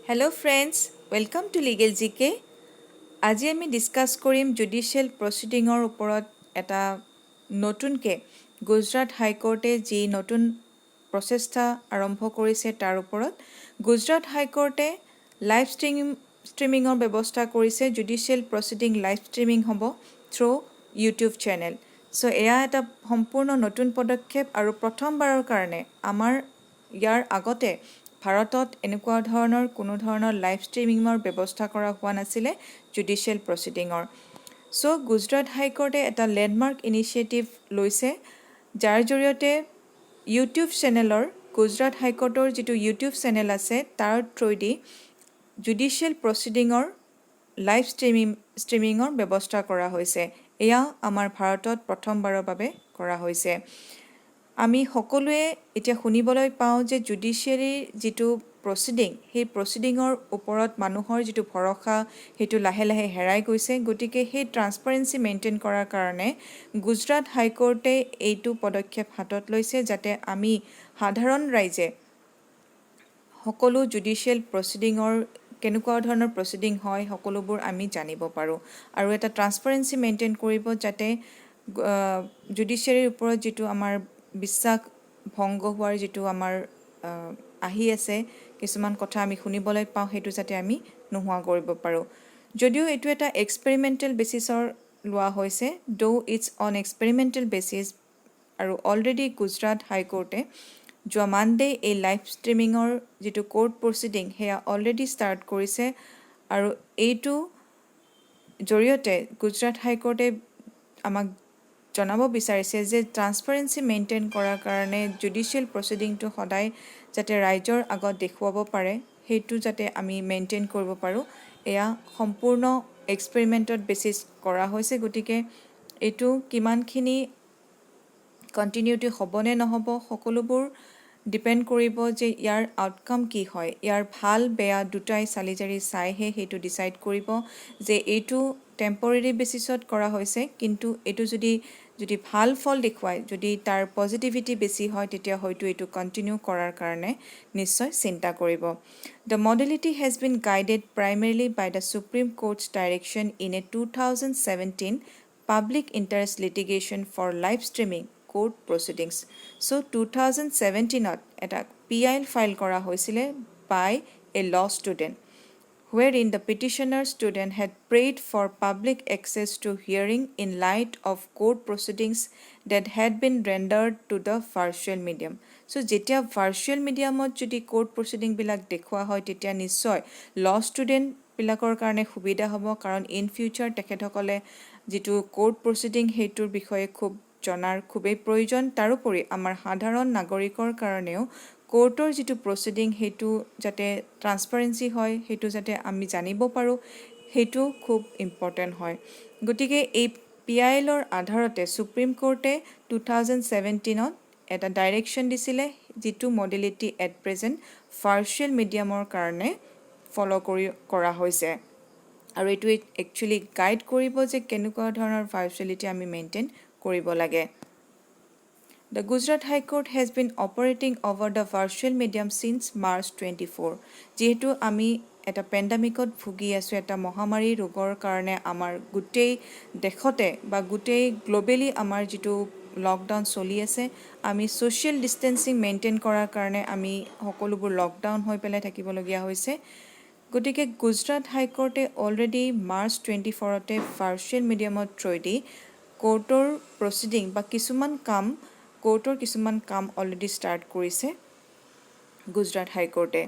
Hello friends, welcome to Legal GK. আজি আমি discuss কৰিম জুডিশিয়েল প্ৰচিডিঙৰ ওপৰত এটা নতুনকৈ গুজৰাট হাইকোৰ্টে যি নতুন প্ৰচেষ্টা আৰম্ভ কৰিছে তাৰ ওপৰত। গুজৰাট হাইকোৰ্টে লাইভ ষ্ট্ৰীমিঙৰ ব্যৱস্থা কৰিছে। জুডিশিয়েল প্ৰচিডিং লাইভ ষ্ট্ৰীমিং হ'ব থ্ৰু ইউটিউব চেনেল। সো এয়া এটা সম্পূৰ্ণ নতুন পদক্ষেপ আৰু প্ৰথমবাৰৰ কাৰণে আমাৰ ইয়াৰ আগতে ভাৰতত এনেকুৱা ধৰণৰ কোনো ধৰণৰ লাইভ ষ্ট্ৰীমিঙৰ ব্যৱস্থা কৰা হোৱা নাছিলে জুডিশিয়েল প্ৰচিডিঙৰ। সো গুজৰাট হাইকোৰ্টে এটা লেণ্ডমাৰ্ক ইনিচিয়েটিভ লৈছে, যাৰ জৰিয়তে ইউটিউব চেনেলৰ গুজৰাট হাইকোৰ্টৰ যিটো ইউটিউব চেনেল আছে তাৰ থ্ৰুদি জুডিশিয়েল প্ৰচিডিঙৰ লাইভ ষ্ট্ৰীমিঙৰ ব্যৱস্থা কৰা হৈছে। এয়া আমাৰ ভাৰতত প্ৰথমবাৰৰ বাবে কৰা হৈছে। আমি সকলোৱে এতিয়া শুনিবলৈ পাওঁ যে জুডিচিয়াৰীৰ যিটো প্ৰচিডিং, সেই প্ৰচিডিঙৰ ওপৰত মানুহৰ যিটো ভৰসা সেইটো লাহে লাহে হেৰাই গৈছে। গতিকে সেই ট্ৰান্সপাৰেঞ্চি মেইনটেইন কৰাৰ কাৰণে গুজৰাট হাইকোৰ্টে এইটো পদক্ষেপ হাতত লৈছে, যাতে আমি সাধাৰণ ৰাইজে সকলো জুডিচিয়েল প্ৰচিডিঙৰ কেনেকুৱা ধৰণৰ প্ৰচিডিং হয় সকলোবোৰ আমি জানিব পাৰোঁ আৰু এটা ট্ৰান্সপাৰেঞ্চি মেইনটেইন কৰিব, যাতে জুডিচিয়াৰীৰ ওপৰত যিটো আমাৰ বিশ্বাস ভংগ হোৱাৰ যিটো আমাৰ আহি আছে কিছুমান কথা আমি শুনিবলৈ পাওঁ, সেইটো যাতে আমি নোহোৱা কৰিব পাৰোঁ। যদিও এইটো এটা এক্সপেৰিমেণ্টেল বেচিছৰ লোৱা হৈছে, ইটছ অন এক্সপেৰিমেণ্টেল বেচিছ, আৰু অলৰেডি গুজৰাট হাইকোৰ্টে যোৱা মানডে এই লাইভ ষ্ট্ৰীমিঙৰ যিটো কোৰ্ট প্ৰচিডিং সেয়া অলৰেডি ষ্টাৰ্ট কৰিছে। আৰু এইটো জৰিয়তে গুজৰাট হাইকোৰ্টে আমাক জনাব বিচাৰিছে যে ট্ৰান্সপাৰেঞ্চি মেইনটেইন কৰাৰ কাৰণে জুডিচিয়েল প্ৰচিডিংটো সদায় যাতে ৰাইজৰ আগত দেখুৱাব পাৰে, সেইটো যাতে আমি মেইনটেইন কৰিব পাৰোঁ। এয়া সম্পূৰ্ণ এক্সপেৰিমেণ্টত বেচিছ কৰা হৈছে। গতিকে এইটো কিমানখিনি কণ্টিনিউটি হ'বনে নহ'ব সকলোবোৰ ডিপেণ্ড কৰিব যে ইয়াৰ আউটকাম কি হয়। ইয়াৰ ভাল বেয়া দুটাই চালিজাৰি চাইহে সেইটো ডিচাইড কৰিব যে এইটো টেম্পৰেৰী বেচিছত কৰা হৈছে, কিন্তু এইটো যদি ভাল ফল দেখুৱায়, যদি তাৰ পজিটিভিটি বেছি হয়, তেতিয়া হয়তো এইটো কণ্টিনিউ কৰাৰ কাৰণে নিশ্চয় চিন্তা কৰিব। The modality has been guided primarily by the supreme court's direction in a 2017 public interest litigation for live streaming court proceedings. So' 2017ত এটা PIL ফাইল কৰা হৈছিলে by a law student, wherein the petitioner student had prayed for public access to hearing in light of court proceedings that had been rendered to the virtual medium. So যেতিয়া virtual mediumত যদি court proceeding বিলাক দেখুৱা হয়, তেতিয়া নিশ্চয় law student বিলাকৰ কাৰণে সুবিধা হ'ব, কাৰণ ইন ফিউচাৰ তেখেতসকলে যিটো court proceeding সেইটোৰ বিষয়ে খুব জনাৰ খুবেই প্ৰয়োজন। তাৰোপৰি আমাৰ সাধাৰণ নাগৰিকৰ কাৰণেও কোৰ্টৰ যিটো প্ৰচিডিং সেইটো যাতে ট্ৰান্সপাৰেঞ্চি হয়, সেইটো যাতে আমি জানিব পাৰোঁ, সেইটো খুব ইম্পৰ্টেণ্ট হয়। গতিকে এই PILৰ আধাৰতে সুপ্ৰিম কোৰ্টে 2017ত এটা ডাইৰেকশ্যন দিছিলে, যিটো মডেলিটি এট প্ৰেজেণ্ট ভাৰ্চুৱেল মিডিয়ামৰ কাৰণে কৰা হৈছে। আৰু এইটো একচুৱেলি গাইড কৰিব যে কেনেকুৱা ধৰণৰ ভাৰ্চুৱেলিটি আমি মেইনটেইন কৰিব লাগে। The Gujarat High Court has been operating over the virtual medium since March 24. যিহেতু আমি এটা পেণ্ডামিকত ভুগি আছোঁ, এটা মহামাৰী ৰোগৰ কাৰণে আমাৰ গোটেই দেশতে বা গোটেই গ্ল'বেলি আমাৰ যিটো লকডাউন চলি আছে, আমি ছ'চিয়েল ডিষ্টেঞ্চিং মেইনটেইন কৰাৰ কাৰণে আমি সকলোবোৰ লকডাউন হৈ পেলাই থাকিবলগীয়া হৈছে। গতিকে গুজৰাট হাইকোৰ্টে অলৰেডি মাৰ্চ 24তে ভাৰ্চুৱেল মিডিয়ামৰ থ্ৰুদি কোৰ্টৰ প্ৰচিডিং বা কোৰ্টৰ কিছুমান কাম অলৰেডি ষ্টাৰ্ট কৰিছে গুজৰাট হাইকোৰ্টে।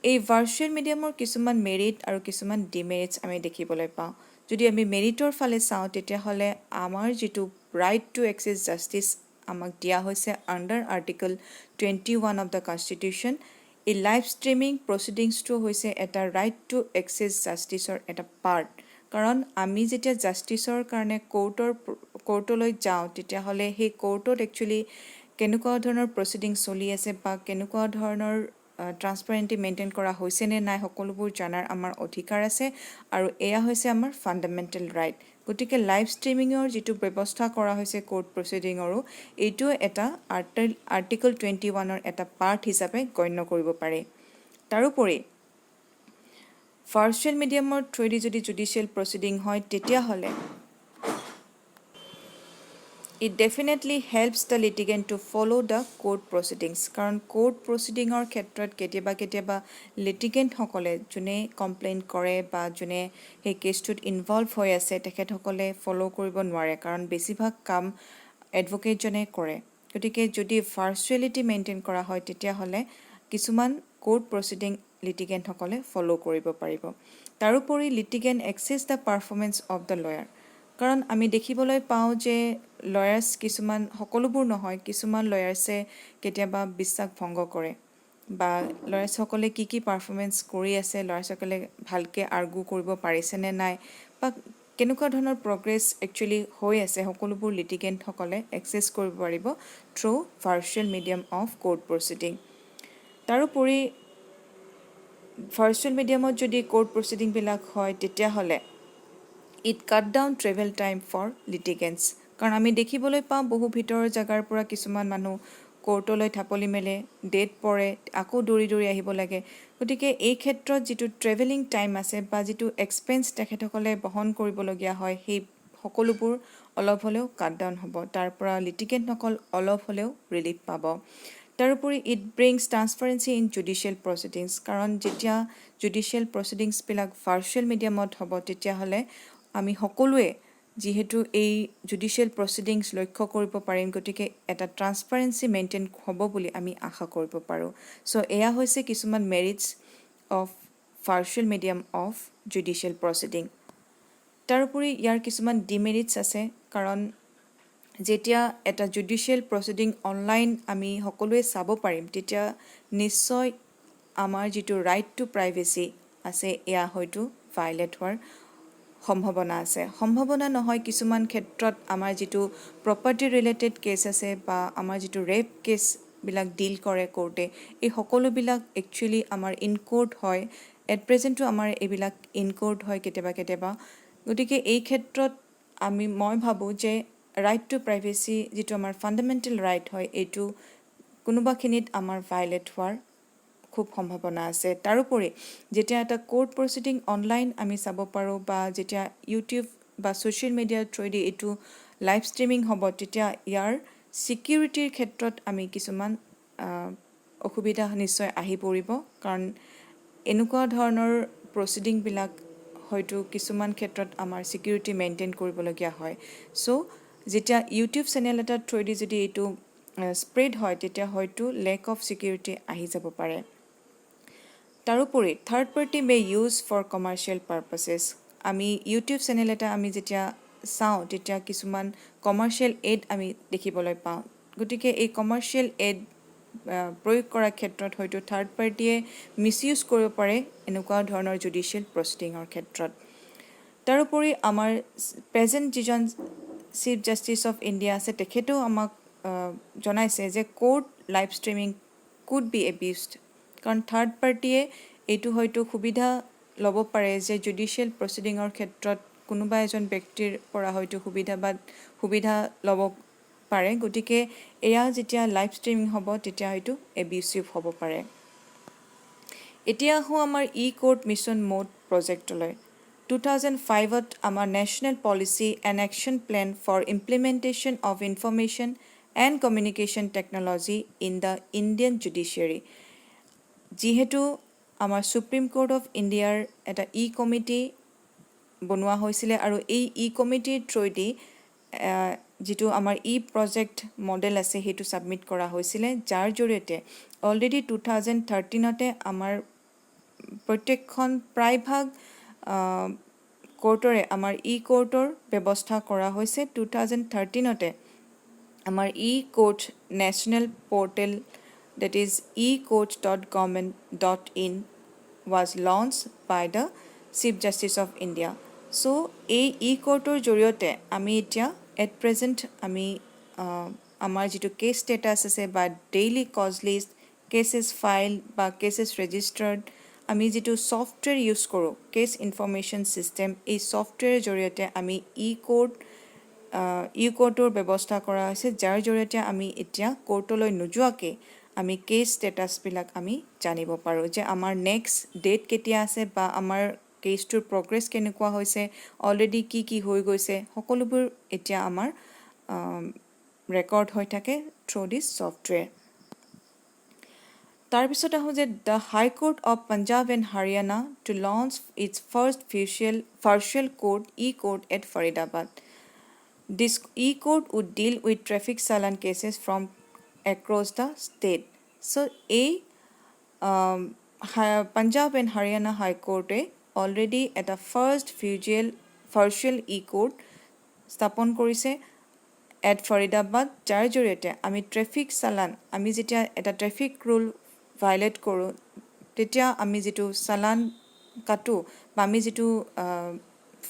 এই ভাৰ্চুৱেল মিডিয়ামৰ কিছুমান মেৰিট আৰু কিছুমান ডিমেৰিটছ আমি দেখিবলৈ পাওঁ। যদি আমি মেৰিটৰ ফালে চাওঁ, তেতিয়াহ'লে আমাৰ যিটো ৰাইট টু এক্সেছ জাষ্টিছ আমাক দিয়া হৈছে under article 21 of the constitution, এই লাইভ ষ্ট্ৰীমিং প্ৰচিডিংছটো হৈছে এটা ৰাইট টু এক্সেছ জাষ্টিছৰ এটা পাৰ্ট। কাৰণ আমি যেতিয়া জাষ্টিছৰ কাৰণে কোৰ্টলৈ যাওঁ, তেতিয়াহ'লে সেই কোৰ্টত একচুৱেলি কেনেকুৱা ধৰণৰ প্ৰচিডিং চলি আছে বা কেনেকুৱা ধৰণৰ ট্ৰান্সপাৰেণ্টি মেইনটেইন কৰা হৈছে নে নাই, সকলোবোৰ জনাৰ আমাৰ অধিকাৰ আছে, আৰু এয়া হৈছে আমাৰ ফাণ্ডামেণ্টেল ৰাইট। গতিকে লাইভ ষ্ট্ৰীমিঙৰ যিটো ব্যৱস্থা কৰা হৈছে কোৰ্ট প্ৰচিডিঙৰো, এইটো এটা আৰ্টিকল 21ৰ এটা পাৰ্ট হিচাপে গণ্য কৰিব পাৰি। তাৰোপৰি ভাৰ্চুৱেল মিডিয়ামৰ থ্ৰুৱেদি যদি জুডিচিয়েল প্ৰচিডিং হয় তেতিয়াহ'লে it definitely helps the litigant to follow the court proceedings কাৰণ court proceedingৰ ক্ষেত্ৰত কেতিয়াবা litigant সকলে যোনে কমপ্লেইন কৰে বা যোনে সেই কেছটোত ইনভলভ হৈ আছে তেখেতসকলে ফলো কৰিব নোৱাৰে কাৰণ বেছিভাগ কাম এডভোকেটজনে কৰে গতিকে যদি ভাৰ্চুৱেলিটি মেইনটেইন কৰা হয় তেতিয়াহ'লে কিছুমান কোৰ্ট প্ৰচিডিং লিটিগেণ্ট সকলে ফলো কৰিব পাৰিব তাৰোপৰি litigant access the performance of the lawyer কাৰণ আমি দেখিবলৈ পাওঁ যে লয়াৰ্ছ কিছুমান সকলোবোৰ নহয় কিছুমান লয়াৰ্ছে কেতিয়াবা বিশ্বাস ভংগ কৰে বা লয়াৰ্ছসকলে কি পাৰফৰ্মেঞ্চ কৰি আছে লয়াৰ্ছসকলে ভালকৈ আৰ্গু কৰিব পাৰিছেনে নাই বা কেনেকুৱা ধৰণৰ প্ৰগ্ৰেছ একচুৱেলি হৈ আছে সকলোবোৰ লিটিগেণ্টসকলে এক্সেছ কৰিব পাৰিব through virtual medium of court proceeding তাৰোপৰি ভাৰ্চুৱেল মিডিয়ামত যদি কোৰ্ট প্ৰচিডিংবিলাক হয় তেতিয়াহ'লে it cut down travel time for litigants কাৰণ আমি দেখিবলৈ পাওঁ বহু ভিতৰৰ জাগাৰ পৰা কিছুমান মানুহ কোৰ্টলৈ থাপলি মেলে ডেট পৰে আকৌ দৌৰি আহিব লাগে গতিকে এই ক্ষেত্ৰত যিটো ট্ৰেভেলিং টাইম আছে বা যিটো এক্সপেন্স তেখেতসকলে বহন কৰিবলগীয়া হয় সেই সকলোবোৰ অলপ হ'লেও কাট ডাউন হ'ব তাৰ পৰা লিটিগেণ্টসকল অলপ হ'লেও ৰিলিফ পাব তাৰোপৰি it brings transparency in judicial proceedings কাৰণ যেতিয়া জুডিচিয়েল প্ৰচিডিংছবিলাক ভাৰ্চুৱেল মিডিয়ামত হ'ব তেতিয়াহ'লে আমি সকলোৱে যিহেতু এই জুডিচিয়েল প্ৰচিডিংছ লক্ষ্য কৰিব পাৰিম গতিকে এটা ট্ৰান্সপাৰেঞ্চি মেইনটেইন হ'ব বুলি আমি আশা কৰিব পাৰোঁ চ' এয়া হৈছে কিছুমান merits of virtual medium of judicial proceeding তাৰোপৰি ইয়াৰ কিছুমান ডিমেৰিটছ আছে কাৰণ যেতিয়া এটা জুডিচিয়েল প্ৰচিডিং অনলাইন আমি সকলোৱে চাব পাৰিম তেতিয়া নিশ্চয় আমাৰ যিটো ৰাইট টু প্ৰাইভেচি আছে এয়া হয়তো ভাইলেট হোৱাৰ সম্ভাৱনা নহয় কিছুমান ক্ষেত্ৰত আমাৰ যিটো প্ৰপাৰ্টি ৰিলেটেড কেছ আছে বা আমাৰ যিটো ৰেপ কেছবিলাক ডিল কৰে কোৰ্টে এই সকলোবিলাক একচুৱেলি আমাৰ ইন কোৰ্ট হয় এট প্ৰেজেণ্টো আমাৰ এইবিলাক ইন কোৰ্ট হয় কেতিয়াবা গতিকে এই ক্ষেত্ৰত মই ভাবোঁ যে ৰাইট টু প্ৰাইভেচি যিটো আমাৰ ফাণ্ডামেণ্টেল ৰাইট হয় এইটো কোনোবাখিনিত আমাৰ ভাইলেট হোৱাৰ খুব সম্ভাৱনা আছে তাৰোপৰি যেতিয়া এটা কোৰ্ট প্ৰচিডিং অনলাইন আমি চাব পাৰোঁ বা যেতিয়া ইউটিউব বা ছ'চিয়েল মিডিয়াৰ থ্ৰুৱেদি এইটো লাইভ ষ্ট্ৰীমিং হ'ব তেতিয়া ইয়াৰ ছিকিউৰিটিৰ ক্ষেত্ৰত আমি কিছুমান অসুবিধা নিশ্চয় আহি পৰিব কাৰণ এনেকুৱা ধৰণৰ প্ৰচিডিংবিলাক হয়তো কিছুমান ক্ষেত্ৰত আমাৰ ছিকিউৰিটি মেইনটেইন কৰিবলগীয়া হয় চ' যেতিয়া ইউটিউব চেনেল এটাৰ থ্ৰুৱেদি যদি এইটো স্প্ৰেড হয় তেতিয়া হয়তো লেক অফ ছিকিউৰিটি আহি যাব পাৰে তাৰোপৰি third party may use for commercial purposes আমি ইউটিউব চেনেল এটা আমি যেতিয়া চাওঁ তেতিয়া কিছুমান কমাৰ্চিয়েল এড আমি দেখিবলৈ পাওঁ গতিকে এই কমাৰ্চিয়েল এড প্ৰয়োগ কৰাৰ ক্ষেত্ৰত হয়তো থাৰ্ড পাৰ্টিয়ে মিছইউজ কৰিব পাৰে এনেকুৱা ধৰণৰ জুডিচিয়েল প্ৰচিডিঙৰ ক্ষেত্ৰত তাৰোপৰি আমাৰ প্ৰেজেণ্ট যিজন চিফ জাষ্টিচ অফ ইণ্ডিয়া আছে তেখেতেও আমাক জনাইছে যে court live streaming could be abused কাৰণ থাৰ্ড পাৰ্টিয়ে এইটো হয়তো সুবিধা ল'ব পাৰে যে জুডিচিয়েল প্ৰচিডিঙৰ ক্ষেত্ৰত কোনোবা এজন ব্যক্তিৰ পৰা হয়তো সুবিধা ল'ব পাৰে গতিকে এয়া যেতিয়া লাইভ ষ্ট্ৰীমিং হ'ব তেতিয়া হয়তো এবিউচিভ হ'ব পাৰে এতিয়া আহোঁ আমাৰ ই কোৰ্ট মিছন মোড প্ৰজেক্টলৈ 2005ত আমাৰ national policy and action plan for implementation of information and communication technology in the Indian judiciary যিহেতু আমাৰ সুপ্ৰিম কোৰ্ট অফ ইণ্ডিয়াৰ এটা ই কমিটি বনোৱা হৈছিলে আৰু এই ই কমিটিৰ থ্ৰুৱেদি যিটো আমাৰ ই প্ৰজেক্ট মডেল আছে সেইটো ছাবমিট কৰা হৈছিলে যাৰ জৰিয়তে অলৰেডি 2013তে আমাৰ প্ৰত্যেকখন প্ৰায়ভাগ কোৰ্টৰে আমাৰ ই কোৰ্টৰ ব্যৱস্থা কৰা হৈছে 2013তে আমাৰ ই court national portal that is ecourt.government.in was launched by the Chief Justice of India. So, এই e-courtৰ জৰিয়তে আমি এতিয়া at present আমি আমাৰ যিটো কেছ ষ্টেটাছ আছে বা daily cause list cases file বা কেছেছ ৰেজিষ্টাৰ্ড আমি যিটো ছফ্টৱেৰ ইউজ কৰোঁ কেছ ইনফৰ্মেশ্যন ছিষ্টেম এই ছফ্টৱেৰৰ জৰিয়তে আমি ই কোৰ্টৰ ব্যৱস্থা কৰা হৈছে যাৰ জৰিয়তে আমি এতিয়া কোৰ্টলৈ নোযোৱাকৈ আমি কেছ ষ্টেটাছবিলাক আমি জানিব পাৰোঁ যে আমাৰ নেক্সট ডেট কেতিয়া আছে বা আমাৰ কেছটোৰ প্ৰগ্ৰেছ কেনেকুৱা হৈছে, অলৰেডি কি কি হৈ গৈছে, সকলোবোৰ এতিয়া আমাৰ ৰেকৰ্ড হৈ থাকে থ্ৰু দিছ ছফ্টৱেৰ। তাৰপিছত আহোঁ যে the high court of Punjab and Haryana to launch its first virtual court court at Faridabad. This e-court would deal with traffic challan cases from across the state. So, Punjab and Haryana High Court already at the first virtual e-court স্থাপন কৰিছে at Faridabad, যাৰ জৰিয়তে আমি traffic চালান, আমি যেতিয়া এটা traffic rule violate কৰোঁ তেতিয়া আমি যিটো চালান কাটো বা আমি যিটো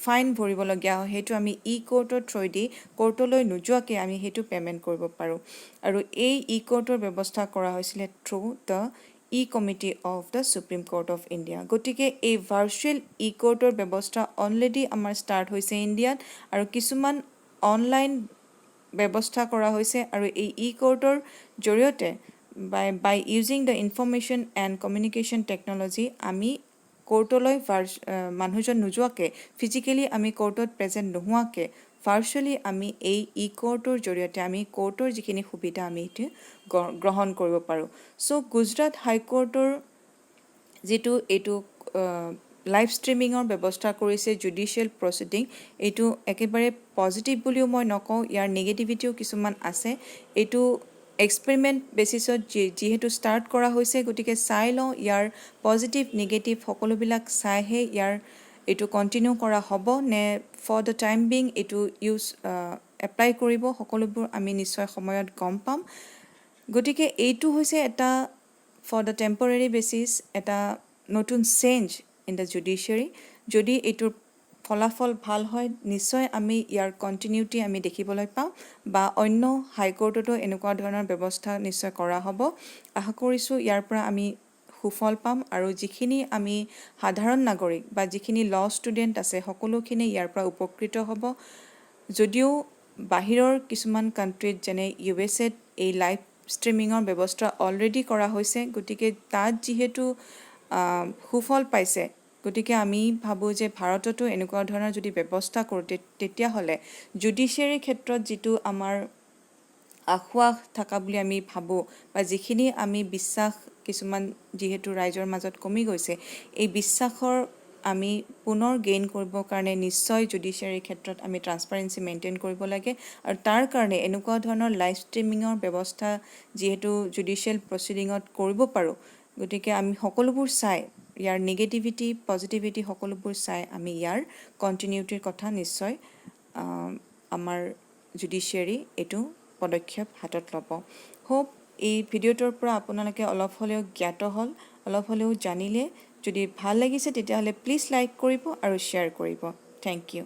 ফাইন ভৰিবলগীয়া হয় সেইটো আমি কোৰ্টৰ থ্ৰুদি কোৰ্টলৈ নোযোৱাকৈ আমি সেইটো পে'মেণ্ট কৰিব পাৰোঁ। আৰু এই কোৰ্টৰ ব্যৱস্থা কৰা হৈছিলে through the committee of the supreme court of India. গতিকে এই ভাৰ্চুৱেল কোৰ্টৰ ব্যৱস্থা অলৰেডি আমাৰ ষ্টাৰ্ট হৈছে ইণ্ডিয়াত, আৰু কিছুমান অনলাইন ব্যৱস্থা কৰা হৈছে। আৰু এই কোৰ্টৰ জৰিয়তে by using the information and communication technology আমি কোৰ্টলৈ মানুহজন নোযোৱাকৈ, ফিজিকেলি আমি কোৰ্টত প্ৰেজেণ্ট নোহোৱাকৈ ভাৰ্চুৱেলি আমি এই কোৰ্টৰ জৰিয়তে আমি কোৰ্টৰ যিখিনি সুবিধা আমি এইটো গ্ৰহণ কৰিব পাৰোঁ। চ' গুজৰাট হাইকোৰ্টৰ যিটো এইটো লাইভ ষ্ট্ৰিমিঙৰ ব্যৱস্থা কৰিছে জুডিচিয়েল প্ৰচিডিং, এইটো একেবাৰে পজিটিভ বুলিও মই নকওঁ, ইয়াৰ নিগেটিভিটিও কিছুমান আছে। এইটো এক্সপেৰিমেণ্ট বেচিছত যিহেতু ষ্টাৰ্ট কৰা হৈছে, গতিকে চাই লওঁ ইয়াৰ পজিটিভ নিগেটিভ সকলোবিলাক চাইহে এইটো কণ্টিনিউ কৰা হ'ব নে ফৰ দ্য টাইম বিং এইটো এপ্লাই কৰিব, সকলোবোৰ আমি নিশ্চয় সময়ত গম পাম। গতিকে এইটো হৈছে এটা ফৰ দ্য টেম্পৰেৰী বেচিছ এটা নতুন চেঞ্জ ইন দ্য জুডিচিয়াৰী। যদি এইটোৰ ফলাফল ভাল হয় নিশ্চয় আমি ইয়াৰ কণ্টিনিউটি আমি দেখিবলৈ পাম, বা অন্য হাইকোৰ্টতো এনেকুৱা ধৰণৰ ব্যৱস্থা নিশ্চয় কৰা হ'ব। আশা কৰিছোঁ ইয়াৰ পৰা আমি সুফল পাম, আৰু যিখিনি আমি সাধাৰণ নাগৰিক বা যিখিনি ল' ষ্টুডেণ্ট আছে সকলোখিনি ইয়াৰ পৰা উপকৃত হ'ব। যদিও বাহিৰৰ কিছুমান কাণ্ট্ৰিত যেনে USA এই লাইভ ষ্ট্ৰিমিঙৰ ব্যৱস্থা অলৰেডি কৰা হৈছে, গতিকে তাত যিহেতু সুফল পাইছে, গতিকে আমি ভাবোঁ যে ভাৰততো এনেকুৱা ধৰণৰ যদি ব্যৱস্থা কৰোঁ তেতিয়াহ'লে জুডিচিয়াৰীৰ ক্ষেত্ৰত যিটো আমাৰ আশ্বাস থকা বুলি আমি ভাবোঁ, বা যিখিনি আমি বিশ্বাস কিছুমান যিহেতু ৰাইজৰ মাজত কমি গৈছে, এই বিশ্বাসৰ আমি পুনৰ গেইন কৰিবৰ কাৰণে নিশ্চয় জুডিচিয়াৰীৰ ক্ষেত্ৰত আমি ট্ৰান্সপাৰেঞ্চি মেইনটেইন কৰিব লাগে। আৰু তাৰ কাৰণে এনেকুৱা ধৰণৰ লাইভ ষ্ট্ৰিমিঙৰ ব্যৱস্থা যিহেতু জুডিচিয়েল প্ৰচিডিঙত কৰিব পাৰোঁ, গতিকে আমি সকলোবোৰ চাই ইয়াৰ নিগেটিভিটি পজিটিভিটি সকলোবোৰ চাই আমি ইয়াৰ কণ্টিনিউটিৰ কথা নিশ্চয় আমাৰ জুডিচিয়াৰী এইটো পদক্ষেপ হাতত ল'ব। হোপ এই ভিডিঅ'টোৰ পৰা আপোনালোকে অলপ হ'লেও জ্ঞাত হ'ল, অলপ হ'লেও জানিলে। যদি ভাল লাগিছে তেতিয়াহ'লে প্লিজ লাইক কৰিব আৰু শ্বেয়াৰ কৰিব। Thank U.